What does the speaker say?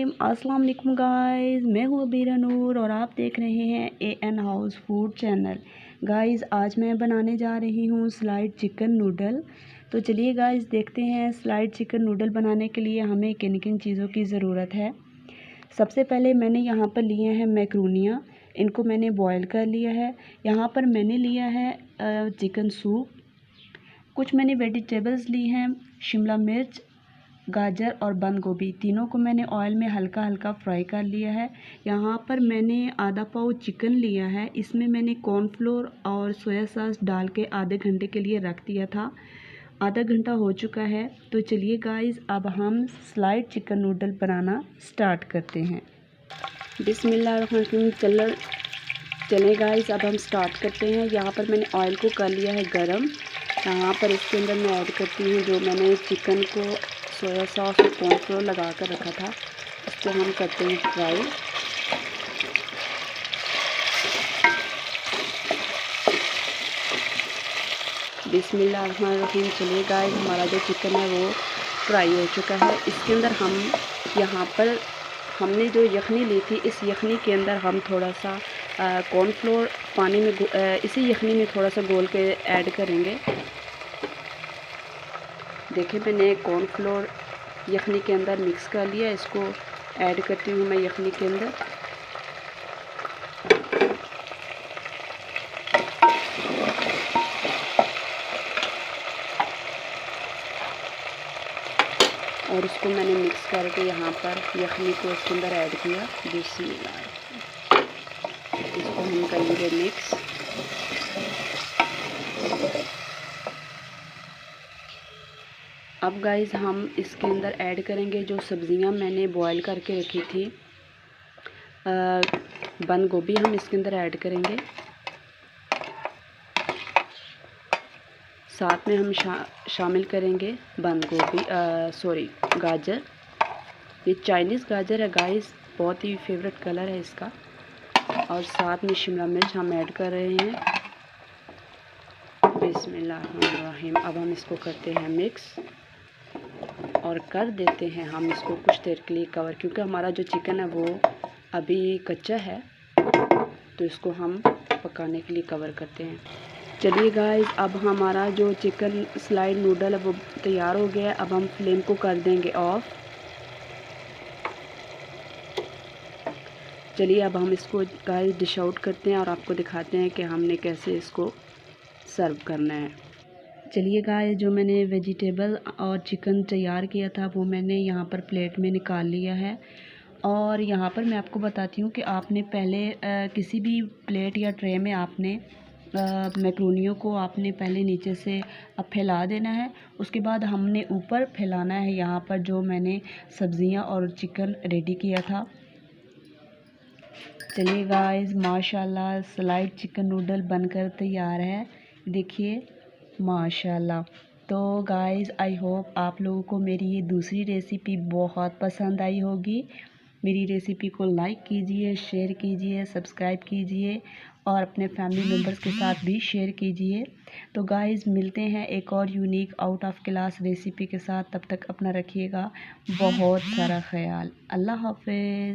अस्सलाम वालेकुम गाइस, मैं हूँ अबीरा नूर और आप देख रहे हैं AN house food channel. Guys आज मैं बनाने जा रही हूँ स्लाइड चिकन नूडल। तो चलिए गाइस देखते हैं स्लाइड चिकन नूडल बनाने के लिए हमें किन किन चीज़ों की ज़रूरत है। सबसे पहले मैंने यहाँ पर लिए हैं मैक्रोनियाँ, इनको मैंने बॉयल कर लिया है। यहाँ पर मैंने लिया है चिकन सूप। कुछ मैंने वेजिटेबल्स ली हैं, शिमला मिर्च, गाजर और बंद गोभी, तीनों को मैंने ऑयल में हल्का हल्का फ्राई कर लिया है। यहाँ पर मैंने आधा पाव चिकन लिया है, इसमें मैंने कॉर्नफ्लोर और सोया सॉस डाल के आधे घंटे के लिए रख दिया था। आधा घंटा हो चुका है। तो चलिए गाइस अब हम स्लाइड चिकन नूडल बनाना स्टार्ट करते हैं। बिस्मिल्लाहिर्रहमानिर्रहीम। चले गाइस अब हम स्टार्ट करते हैं। यहाँ पर मैंने ऑयल को कर लिया है गरम। यहाँ पर इसके अंदर मैं ऐड करती हूँ जो मैंने चिकन को सोया सॉस और कॉर्नफ्लोर लगा कर रखा था, इसको हम करते हैं फ्राई। बिस्मिल्लाहिर्रहमानिर्रहीम। चलिए गाइस हमारा जो चिकन है वो फ्राई हो चुका है। इसके अंदर हम यहाँ पर हमने जो यखनी ली थी, इस यखनी के अंदर हम थोड़ा सा कॉर्नफ्लोर पानी में इसी यखनी में थोड़ा सा घोल के ऐड करेंगे। देखिए मैंने कॉर्नफ्लोर यखनी के अंदर मिक्स कर लिया, इसको ऐड करती हूँ मैं यखनी के अंदर। और उसको मैंने मिक्स करके यहाँ पर यखनी को इसके अंदर ऐड किया। बिस्मिल्लाह, इसको हम करेंगे मिक्स। अब गाइस हम इसके अंदर ऐड करेंगे जो सब्ज़ियां मैंने बॉयल करके रखी थी। बंद गोभी हम इसके अंदर ऐड करेंगे, साथ में हम शामिल करेंगे बंद गोभी गाजर। ये चाइनीज़ गाजर है गाइस, बहुत ही फेवरेट कलर है इसका। और साथ में शिमला मिर्च हम ऐड कर रहे हैं। बिस्मिल्लाहिर्रहमानिर्रहीम। अब हम इसको करते हैं मिक्स और कर देते हैं हम इसको कुछ देर के लिए कवर, क्योंकि हमारा जो चिकन है वो अभी कच्चा है, तो इसको हम पकाने के लिए कवर करते हैं। चलिए गाइस अब हमारा जो चिकन स्लाइड नूडल है वो तैयार हो गया है। अब हम फ्लेम को कर देंगे ऑफ। चलिए अब हम इसको गाइस डिश आउट करते हैं और आपको दिखाते हैं कि हमने कैसे इसको सर्व करना है। चलिए गाइस जो मैंने वेजिटेबल और चिकन तैयार किया था वो मैंने यहाँ पर प्लेट में निकाल लिया है। और यहाँ पर मैं आपको बताती हूँ कि आपने पहले किसी भी प्लेट या ट्रे में आपने मैक्रोनियों को आपने पहले नीचे से फैला देना है, उसके बाद हमने ऊपर फैलाना है यहाँ पर जो मैंने सब्ज़ियाँ और चिकन रेडी किया था। चलिए गाइस माशाल्लाह स्लाइड चिकन नूडल बनकर तैयार है, देखिए माशाल्लाह। तो गाइस आई होप आप लोगों को मेरी ये दूसरी रेसिपी बहुत पसंद आई होगी। मेरी रेसिपी को लाइक कीजिए, शेयर कीजिए, सब्सक्राइब कीजिए और अपने फैमिली मेम्बर्स के साथ भी शेयर कीजिए। तो गाइस मिलते हैं एक और unique out of class recipe के साथ। तब तक अपना रखिएगा बहुत सारा ख्याल। अल्लाह हाफ़िज़।